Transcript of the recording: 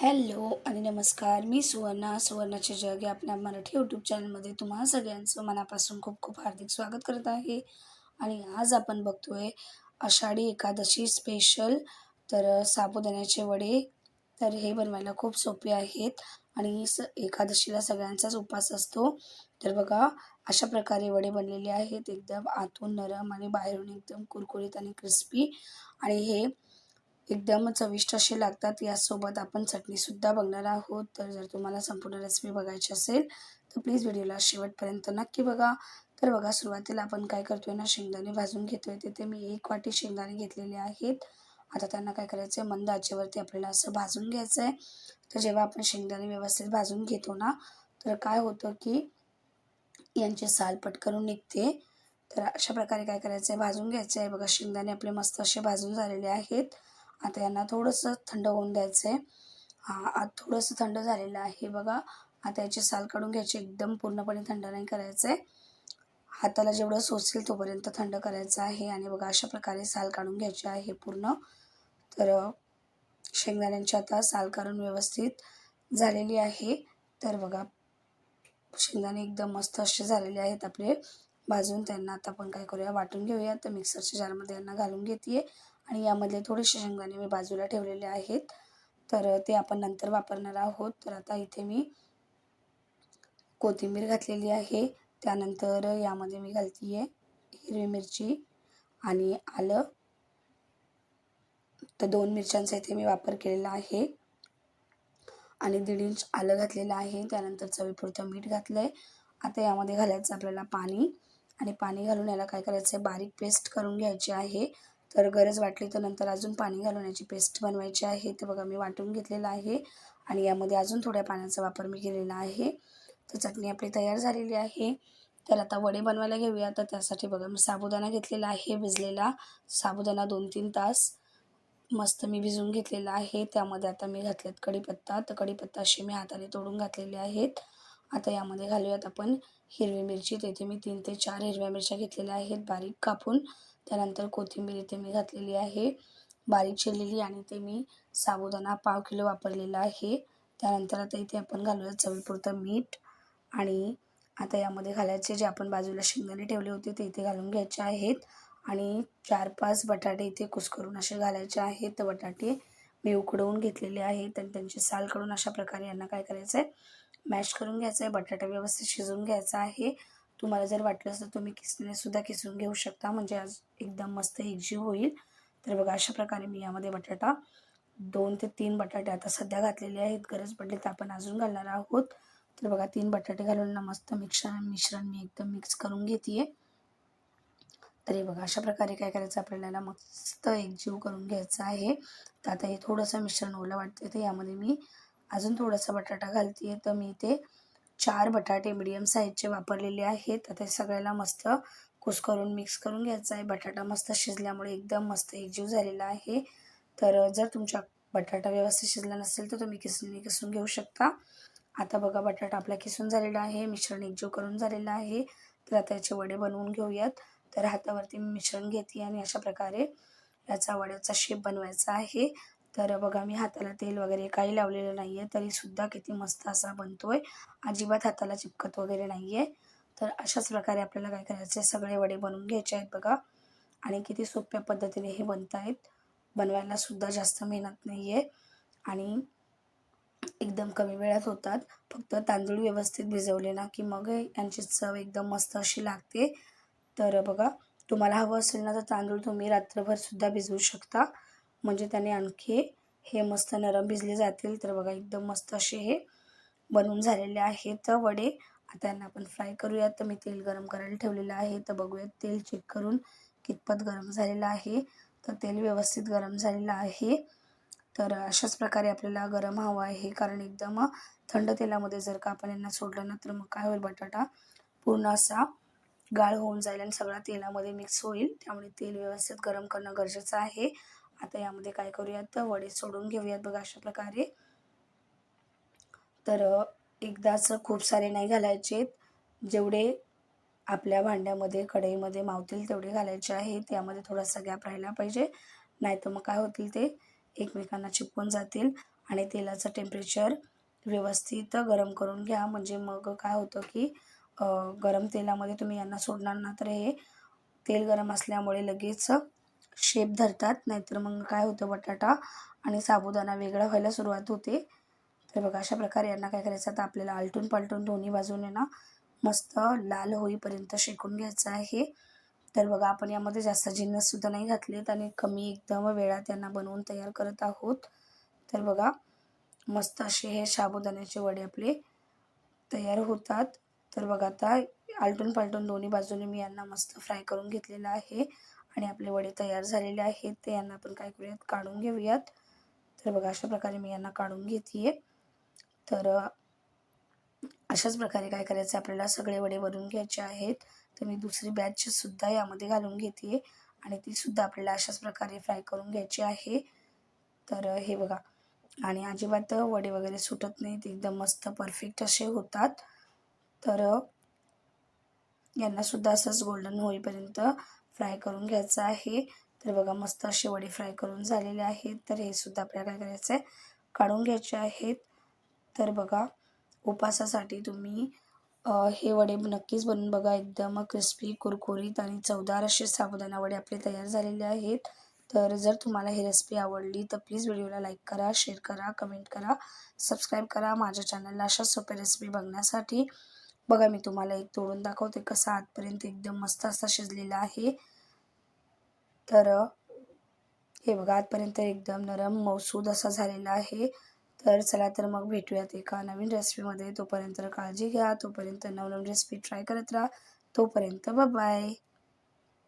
Hello आणि नमस्कार. मी सुवर्णाचे जग या आपल्या मराठी यूट्यूब चॅनलमध्ये तुम्हा सगळ्यांचं मनापासून खूप खूप हार्दिक स्वागत करत आहे. आणि आज आपण बघतोय आषाढी एकादशी स्पेशल साबुदाण्याचे वडे. तर हे बनवायला खूप सोपे आहेत आणि एकादशीला सगळ्यांचाच उपवास असतो. तर बघा, अशा प्रकारे वडे बनलेले आहेत, एकदम आतून नरम आणि बाहेरून एकदम कुरकुरीत आणि क्रिस्पी. आणि हे एकदम चविष्ट असे लागतात. यासोबत आपण चटणीसुद्धा बघणार आहोत. तर जर तुम्हाला संपूर्ण रेसिपी बघायची असेल तर प्लीज व्हिडिओला शेवटपर्यंत नक्की बघा. तर बघा, सुरुवातीला आपण काय करतोय ना, शेंगदाणे भाजून घेतोय. तिथे मी 1 वाटी शेंगदाणे घेतलेले आहेत. आता त्यांना काय करायचं आहे, मंद आचेवरती आपल्याला असं भाजून घ्यायचं आहे. तर जेव्हा आपण शेंगदाणे व्यवस्थित भाजून घेतो ना, तर काय होतं की यांची साल पटकन निघते. तर अशा प्रकारे काय करायचं आहे, भाजून घ्यायचं आहे. बघा, शेंगदाणे आपले मस्त असे भाजून झालेले आहेत. आता यांना थोडंसं थंड होऊन द्यायचं आहे. आता थोडंसं थंड झालेलं आहे बघा. आता याची साल काढून घ्यायची. एकदम पूर्णपणे थंड नाही करायचं आहे. हाताला जेवढं सोसेल तोपर्यंत थंड करायचं आहे. आणि बघा, अशा प्रकारे साल काढून घ्यायची आहे पूर्ण. तर शेंगदाण्यांची आता साल काढून व्यवस्थित झालेली आहे. तर बघा, शेंगदाणे एकदम मस्त असे झालेले आहेत आपले भाजून. त्यांना आता आपण काय करूया, वाटून घेऊया. तर मिक्सरच्या जारमध्ये यांना घालून घेते आणि यामधले थोडेसे शेंगदाणे मी बाजूला ठेवलेले आहेत. तर ते आपण नंतर वापरणार आहोत. तर आता इथे मी कोथिंबीर घातलेली आहे. त्यानंतर यामध्ये मी घालते आहे हिरवी मिरची आणि आलं. तर 2 मिरच्यांचा इथे मी वापर केलेला आहे आणि 1.5 इंच आलं घातलेलं आहे. त्यानंतर चवीपुरतं मीठ घातलं आहे. आता यामध्ये घालायचं आपल्याला पाणी आणि पाणी घालून याला काय करायचं आहे, बारीक पेस्ट करून घ्यायची आहे. तर गरज वाटली तर नंतर अजून पाणी घालून याची पेस्ट बनवायची आहे. तर बघा, मी वाटून घेतलेलं आहे आणि यामध्ये अजून थोड्या पाण्याचा वापर मी केलेला आहे. तर चटणी आपली तयार झालेली आहे. तर आता वडे बनवायला घेऊया. तर त्यासाठी बघा, मी साबुदाणा घेतलेला आहे भिजलेला. साबुदाणा 2-3 तास मस्त मी भिजवून घेतलेला आहे. त्यामध्ये आता मी घातलेत कढीपत्ता. तर कढीपत्ता असे मी हाताने तोडून घातलेले आहेत. आता यामध्ये घालूयात आपण हिरवी मिरची. तिथे मी 3 ते 4 हिरव्या मिरच्या घेतलेल्या आहेत बारीक कापून. त्यानंतर कोथिंबीर इथे मी घातलेली आहे बारीक चिरलेली आणि ते मी साबुदाणा पाव किलो वापरलेला आहे. त्यानंतर आता इथे आपण घालूया चवीपुरतं मीठ आणि आता यामध्ये घालायचे जे आपण बाजूला शेंगदाणे ठेवले होते ते इथे घालून घ्यायचे आहेत. आणि 4-5 बटाटे इथे कुस्करून असे घालायचे आहेत. तर बटाटे मी उकडवून घेतलेले आहेत आणि त्यांची साल काढून अशा प्रकारे यांना काय करायचं आहे, मॅश करून घ्यायचं आहे. बटाटा व्यवस्थित शिजवून घ्यायचा आहे. तुम्हाला जर वाटलं तर तुम्ही किसणीनेसुद्धा किसून घेऊ शकता, म्हणजे आज एकदम मस्त एकजीव होईल. तर बघा, अशा प्रकारे मी यामध्ये बटाटा 2 ते 3 बटाटे आता सध्या घातलेले आहेत. गरज पडली तर आपण अजून घालणार आहोत. तर बघा, 3 बटाटे घालून ना मस्त मिश्रण मी एकदम मिक्स करून घेते आहे. तर हे बघा, अशा प्रकारे काय करायचं, आपल्याला मस्त एकजीव करून घ्यायचं आहे. तर आता हे थोडंसं मिश्रण ओलं वाटते तर यामध्ये मी अजून थोडासा बटाटा घालते आहे. तर मी इथे 4 बटाटे मीडियम साईजचे वापरलेले आहेत. आता हे सगळ्याला मस्त कुस्करून मिक्स करून घ्यायचं आहे. बटाटा मस्त शिजल्यामुळे एकदम मस्त एकजीव झालेला आहे. तर जर तुमचा बटाटा व्यवस्थित शिजला नसेल तर तुम्ही किसणीने किसून घेऊ शकता. आता बघा, बटाटा आपला किसून झालेला आहे, मिश्रण एकजीव करून झालेलं आहे. तर आता याचे वडे बनवून घेऊयात. तर हातावरती मी मिश्रण घेते आणि अशा प्रकारे याचा वड्याचा शेप बनवायचा आहे. तर बघा, मी हाताला तेल वगैरे काही लावलेलं नाही आहे, तरीसुद्धा किती मस्त असा बनतो आहे. अजिबात हाताला चिपकत वगैरे नाही आहे. तर अशाच प्रकारे आपल्याला काय करायचं आहे, सगळे वडे बनवून घ्यायचे आहेत बघा. आणि किती सोप्या पद्धतीने हे बनत आहेत. बनवायलासुद्धा जास्त मेहनत नाही आहे आणि एकदम कमी वेळात होतात. फक्त तांदूळ व्यवस्थित भिजवले ना की मग यांची चव एकदम मस्त अशी लागते. तर बघा, तुम्हाला हवं असेल ना तर तांदूळ तुम्ही रात्रभरसुद्धा भिजवू शकता, म्हणजे त्याने आणखी हे मस्त नरम भिजले जातील. तर बघा, एकदम मस्त असे हे बनवून झालेले आहेत वडे. आता यांना आपण फ्राय करूयात. तर मी तेल गरम करायला ठेवलेलं आहे. तर बघूयात तेल चेक करून कितपत गरम झालेलं आहे. तर तेल व्यवस्थित गरम झालेलं आहे. तर अशाच प्रकारे आपल्याला गरम हवं आहे, कारण एकदम थंड तेलामध्ये जर का आपण यांना सोडलं ना तर मग काय होईल, बटाटा पूर्ण असा गाळ होऊन जाईल आणि सगळा तेलामध्ये मिक्स होईल. त्यामुळे तेल व्यवस्थित गरम करणं गरजेचं आहे. आता यामध्ये काय करूयात, तर वडे सोडून घेऊयात बघा अशा प्रकारे. तर एकदाच खूप सारे नाही घालायचे, जेवढे आपल्या भांड्यामध्ये कढईमध्ये मावतील तेवढे घालायचे आहे. त्यामध्ये थोडासा गॅप राहिला पाहिजे, नाहीतर मग काय होतील, ते एकमेकांना चिपकून जातील आणि तेलाचं टेम्परेचर व्यवस्थित गरम करून घ्या. म्हणजे मग काय होतं की गरम तेलामध्ये तुम्ही यांना सोडणार ना तर हे तेल गरम असल्यामुळे लगेच शेप धरतात. नाहीतर मग काय होतं बटाटा आणि साबुदाणा वेगळा व्हायला सुरुवात होते. तर बघा अशा प्रकारे यांना काय करायचं आता आपल्याला आलटून पालटून दोन्ही बाजूने ना मस्त लाल होईपर्यंत शेकून घ्यायचं आहे. तर बघा आपण यामध्ये जास्त जिन्नससुद्धा नाही घातलेत आणि कमी एकदम वेळात यांना बनवून तयार करत आहोत. तर बघा मस्त असे हे साबुदाण्याचे वडे आपले तयार होतात. तर बघा आता आलटून पालटून दोन्ही बाजूने मी यांना मस्त फ्राय करून घेतलेलं आहे आणि आपले वडे तयार झालेले आहेत. ते यांना आपण काय करूयात काढून घेऊयात. तर बघा अशा प्रकारे मी यांना काढून घेते. तर अशाच प्रकारे काय करायचं आपल्याला सगळे वडे बनवून घ्यायचे आहेत. तर मी दुसरी बॅचसुद्धा यामध्ये घालून घेते आणि तीसुद्धा आपल्याला अशाच प्रकारे फ्राय करून घ्यायची आहे. तर हे बघा आणि अजिबात वडे वगैरे सुटत नाहीत. एकदम मस्त परफेक्ट असे होतात. तर यांनासुद्धा असंच गोल्डन होईपर्यंत फ्राय करून घ्यायचं आहे. तर बघा मस्त असे वडे फ्राय करून झालेले आहेत. तर हे सुद्धा आपल्याला काय करायचं आहे काढून घ्यायचे आहेत. तर बघा उपासासाठी तुम्ही हे वडे नक्कीच बनवून बघा. एकदम क्रिस्पी, कुरकुरीत आणि चवदार असे साबुदाणा वडे आपले तयार झालेले आहेत. तर जर तुम्हाला ही रेसिपी आवडली तर प्लीज व्हिडिओला लाईक करा, शेअर करा, कमेंट करा, सबस्क्राईब करा माझ्या चॅनलला अशा सोप्या रेसिपी बघण्यासाठी. बघा मी तुम्हाला एक तोडून दाखवते कसा आतपर्यंत एकदम मस्त असा शिजलेला आहे. तर हे बघा आतपर्यंत एकदम नरम मऊसूद असा झालेला आहे. तर चला तर मग भेटूयात एका नवीन रेसिपीमध्ये. तोपर्यंत काळजी घ्या. तोपर्यंत नवनवीन रेसिपी ट्राय करत राहा. तोपर्यंत बाय.